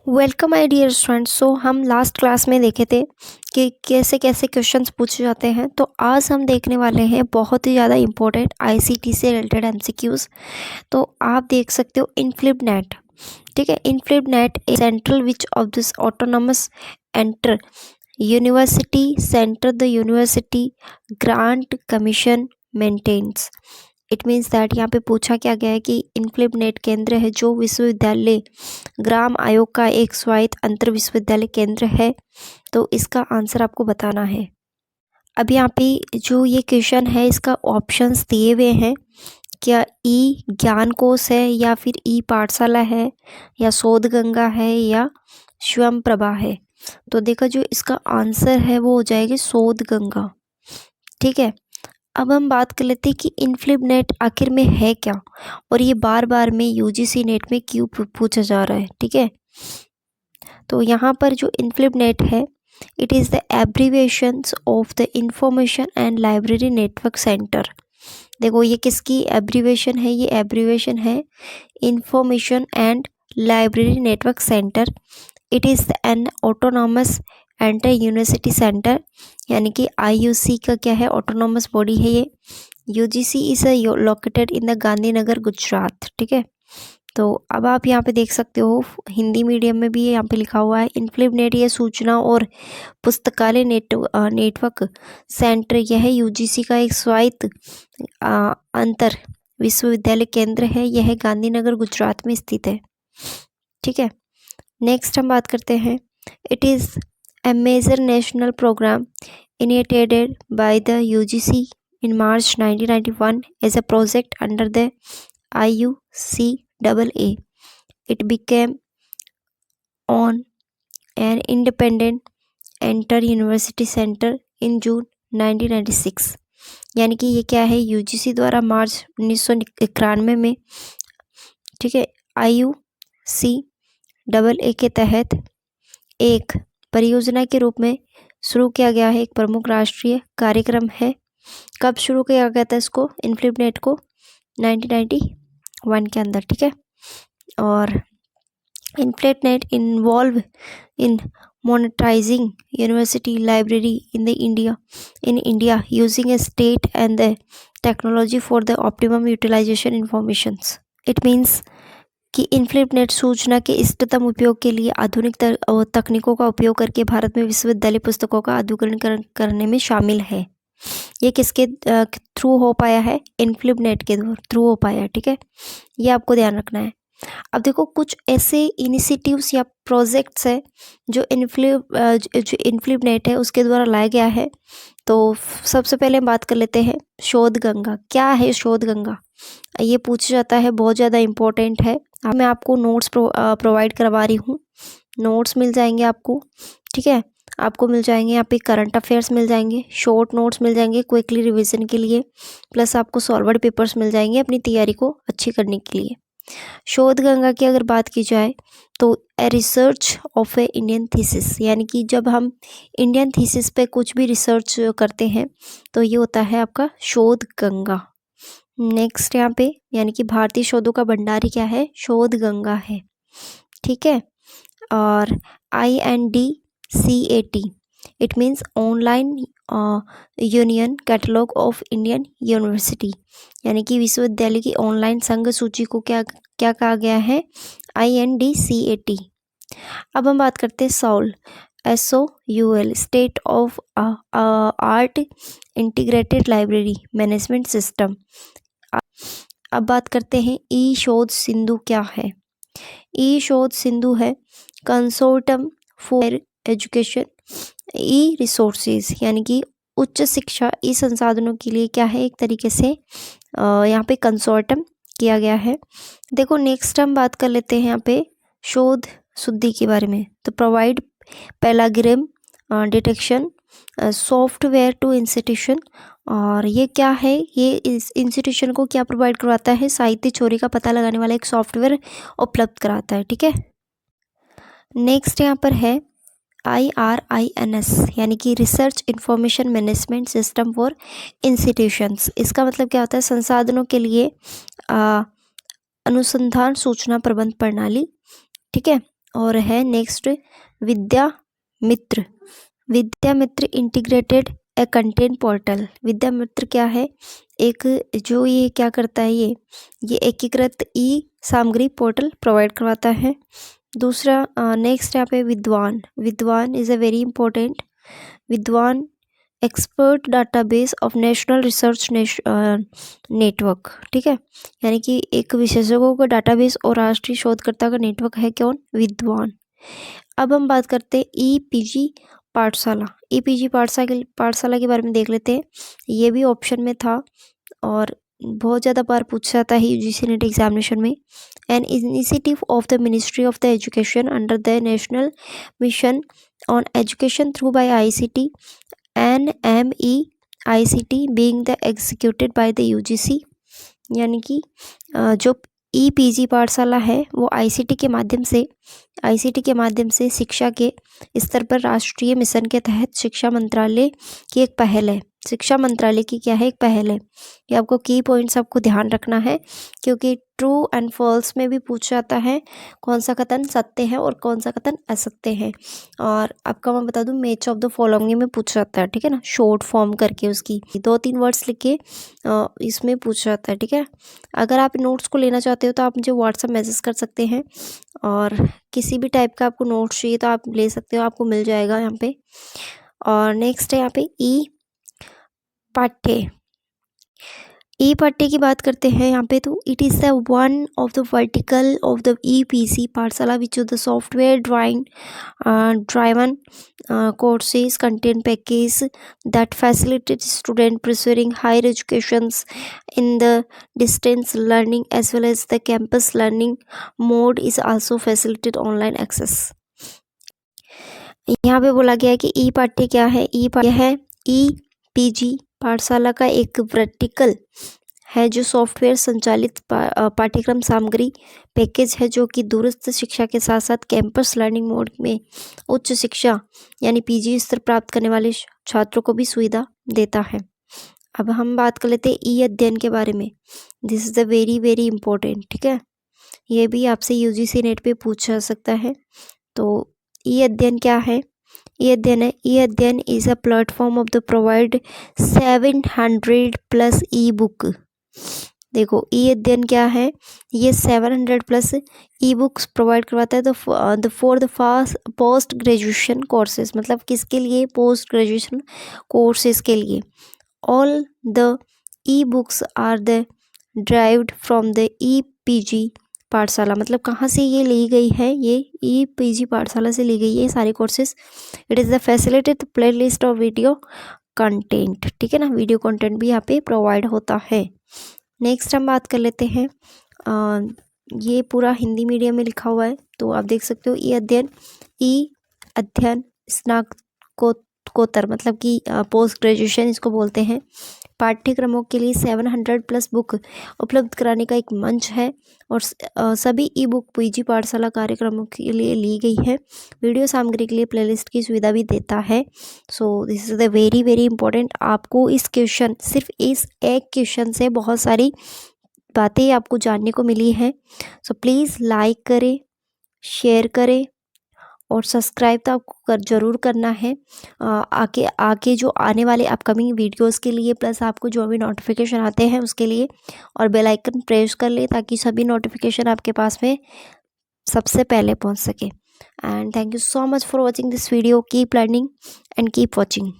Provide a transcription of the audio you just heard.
Welcome my dear students. So हम last class में देखे थे कि कैसे कैसे क्वेश्चंस पूछे जाते हैं। तो आज हम देखने वाले हैं बहुत ही ज़्यादा इम्पोर्टेंट आईसीटी से रिलेटेड एमसीक्यूज़। तो आप देख सकते हो इनफ्लिप नेट, ठीक है। INFLIBNET a central which of this autonomous inter university centre the university grant commission maintains. It means that यहाँ पे पूछा क्या गया है कि इनफ्लिप नेट केंद्र है जो विश्वविद्यालय ग्राम आयोग का एक स्वायत्त अंतर विश्वविद्यालय केंद्र है। तो इसका आंसर आपको बताना है। अब यहाँ पे जो ये क्वेश्चन है इसका ऑप्शंस दिए हुए हैं। क्या ई ज्ञान कोश है, या फिर ई पाठशाला है, या शोध गंगा है, या स्वयं प्रभा है। तो देखा जो इसका आंसर है वो हो जाएगी शोध गंगा, ठीक है। अब हम बात कर लेते हैं कि इनफ्लिप नेट आखिर में है क्या, और ये बार बार में यूजीसी नेट में क्यों पूछा जा रहा है, ठीक है। तो यहाँ पर जो इनफ्लिप नेट है, it is the abbreviations of the information and library network centre. देखो ये किसकी एब्रीविएशन है, ये एब्रीविएशन है information and library network centre. It is an autonomous enter university centre, यानी कि आईयूसी का क्या है, ऑटोनॉमस बॉडी है ये। UGC is located in the Gandhinagar Gujarat, ठीक है। तो अब आप यहाँ पे देख सकते हो हिंदी मीडियम में भी यहाँ पे लिखा हुआ है इनफ्लिप नेट, ये सूचना और पुस्तकालय नेटवर्क सेंटर, यह यूजीसी का एक स्वायत्त अंतर विश्वविद्यालय केंद्र है। यह गांधीनगर गुजरात में स्थित है, ठीक है। नेक्स्ट हम बात करते हैं, it is a major national programme initiated by the UGC in March 1991 as a project under the IUCAA. It became on an independent inter-university center in June 1996. यानी कि ये क्या है, यूजीसी द्वारा मार्च 1991 में, ठीक है, IUCAA के तहत एक परियोजना के रूप में शुरू किया गया है, एक प्रमुख राष्ट्रीय कार्यक्रम है। कब शुरू किया गया था इसको, इनफ्लिप नेट को, 1991 के अंदर, ठीक है। और INFLIBNET involve in monetising university library in India using a state and the technology for the optimum utilisation informations. It means कि इनफ्लिप नेट सूचना के इष्टतम उपयोग के लिए आधुनिक तकनीकों का उपयोग करके भारत में विश्वविद्यालय पुस्तकों का आधुनिकीकरण करने में शामिल है। ये किसके थ्रू हो पाया है, इनफ्लिप नेट के थ्रू हो पाया है, ठीक है। ये आपको ध्यान रखना है। अब देखो कुछ ऐसे इनिशिएटिव्स या प्रोजेक्ट्स है जो इनफ्लिप नेट है उसके द्वारा लाया गया है। तो सबसे पहले हम बात कर लेते हैं शोध गंगा। क्या है शोध गंगा, ये पूछा जाता है, बहुत ज़्यादा इम्पोर्टेंट है। मैं आपको नोट्स प्रोवाइड करवा रही हूँ, नोट्स मिल जाएंगे आपको, ठीक है। आपको मिल जाएंगे यहाँ पे करंट अफेयर्स मिल जाएंगे, शॉर्ट नोट्स मिल जाएंगे क्विकली रिवीजन के लिए, प्लस आपको सॉल्वर्ड पेपर्स मिल जाएंगे अपनी तैयारी को अच्छी करने के लिए। शोध गंगा की अगर बात की जाए तो a research of A Indian thesis, यानी कि जब हम इंडियन थीसिस पे कुछ भी रिसर्च करते हैं तो ये होता है आपका शोध गंगा। नेक्स्ट यहाँ पे यानी कि भारतीय शोधों का भंडार क्या है, शोध गंगा है, ठीक है। और INDCAT, it means online union catalogue of Indian university, यानी कि विश्वविद्यालय की ऑनलाइन संघ सूची को क्या क्या कहा गया है, INDCAT। अब हम बात करते हैं SOUL, SOUL state of art integrated library management system. अब बात करते हैं ई शोध सिंधु क्या है। ई शोध सिंधु है consortium for education E resources, यानी कि उच्च शिक्षा ई संसाधनों के लिए क्या है, एक तरीके से यहाँ पे कंसोर्टियम किया गया है। देखो नेक्स्ट हम बात कर लेते हैं यहाँ पे शोध शुद्धि के बारे में। तो provide plagiarism detection software to institution, और ये क्या है, ये इस इंस्टीट्यूशन को क्या प्रोवाइड करवाता है, साहित्य चोरी का पता लगाने वाला एक सॉफ्टवेयर उपलब्ध कराता है, ठीक है। नेक्स्ट यहाँ पर है IRINS, यानी कि research information management system for institutions. इसका मतलब क्या होता है, संसाधनों के लिए अनुसंधान सूचना प्रबंध प्रणाली, ठीक है। और है next Vidya Mitra. Vidya Mitra integrated a content portal. Vidya Mitra क्या है, एक जो ये क्या करता है, ये एकीकृत ई सामग्री पोर्टल प्रोवाइड करवाता है। दूसरा नेक्स्ट यहाँ पे विद्वान। विद्वान इज़ अ वेरी इंपॉर्टेंट। विद्वान expert database of national research network, ठीक है, यानी कि एक विशेषज्ञों का डाटाबेस और राष्ट्रीय शोधकर्ता का नेटवर्क है कौन, विद्वान। अब हम बात करते हैं ईपीजी पाठशाला। ईपीजी पाठशाला के बारे में देख लेते हैं। ये भी ऑप्शन में था और बहुत ज़्यादा बार पूछा जाता है यूजीसी नेट एग्जामिनेशन में। An initiative of the ministry of the education under the national mission on education through by ICT NMEICT being the executed by the UGC, यानी कि जो ईपीजी पाठशाला है वो आईसीटी के माध्यम से शिक्षा के स्तर पर राष्ट्रीय मिशन के तहत शिक्षा मंत्रालय की एक पहल है। शिक्षा मंत्रालय की क्या है, एक पहल है। ये आपको की पॉइंट्स आपको ध्यान रखना है, क्योंकि ट्रू एंड फॉल्स में भी पूछा जाता है कौन सा कथन सत्य है और कौन सा कथन असत्य है। और आपका मैं बता दूं मैच ऑफ द फॉलोइंग में पूछा जाता है, ठीक है ना, शॉर्ट फॉर्म करके उसकी 2-3 वर्ड्स लिख के इसमें पूछा जाता है, ठीक है। अगर आप नोट्स को लेना चाहते हो तो आप मुझे व्हाट्सएप मैसेज कर सकते हैं, और किसी भी टाइप का आपको नोट्स चाहिए तो आप ले सकते हो, आपको मिल जाएगा यहाँ पे। और नेक्स्ट है यहाँ पे ई पाठ्य की बात करते हैं यहाँ पे, तो it is the one of the vertical of the EPG Pathshala which is the software driven courses content package that facilitate student pursuing higher educations in the distance learning as well as the campus learning mode is also facilitate online access। यहाँ पे बोला गया है कि ई पाठ्य क्या है, ई पाठ्य है ईपीजी पाठशाला का एक वर्टिकल है जो सॉफ्टवेयर संचालित पाठ्यक्रम सामग्री पैकेज है, जो कि दूरस्थ शिक्षा के साथ साथ कैंपस लर्निंग मोड में उच्च शिक्षा यानी पीजी स्तर प्राप्त करने वाले छात्रों को भी सुविधा देता है। अब हम बात कर लेते हैं ई अध्ययन के बारे में। This is the very very important, ठीक है, ये भी आपसे यूजीसी नेट पे पूछा जा सकता है। तो ई अध्ययन क्या है, ई अध्ययन is a platform of the provide 700+ E book. देखो ई अध्ययन क्या है, ये 700+ ई बुक्स प्रोवाइड करवाता है for the post graduation courses, मतलब किसके लिए, पोस्ट ग्रेजुएशन कोर्सेज के लिए। All the e books are the derived from the ePG Pathshala, मतलब कहाँ से ये ली गई है, ये ईपीजी पाठशाला से ली गई है सारे courses. It is the facilitated play list of video content, ठीक है ना, वीडियो कंटेंट भी यहाँ पे प्रोवाइड होता है। नेक्स्ट हम बात कर लेते हैं, ये पूरा हिंदी मीडियम में लिखा हुआ है, तो आप देख सकते हो ई अध्ययन स्नातकोत्तर मतलब कि पोस्ट ग्रेजुएशन इसको बोलते हैं, पाठ्यक्रमों के लिए 700+ बुक उपलब्ध कराने का एक मंच है, और सभी ई बुक पीजी पाठशाला कार्यक्रमों के लिए ली गई है। वीडियो सामग्री के लिए प्लेलिस्ट की सुविधा भी देता है। So this is the very very important. आपको इस क्वेश्चन, सिर्फ इस एक क्वेश्चन से बहुत सारी बातें आपको जानने को मिली है। सो प्लीज़ लाइक करें, शेयर करें और सब्सक्राइब तो आपको ज़रूर करना है आगे जो आने वाले अपकमिंग वीडियोस के लिए, प्लस आपको जो भी नोटिफिकेशन आते हैं उसके लिए, और बेल आइकन प्रेस कर ले ताकि सभी नोटिफिकेशन आपके पास में सबसे पहले पहुंच सके। And thank you so much for watching this video. Keep learning and keep watching.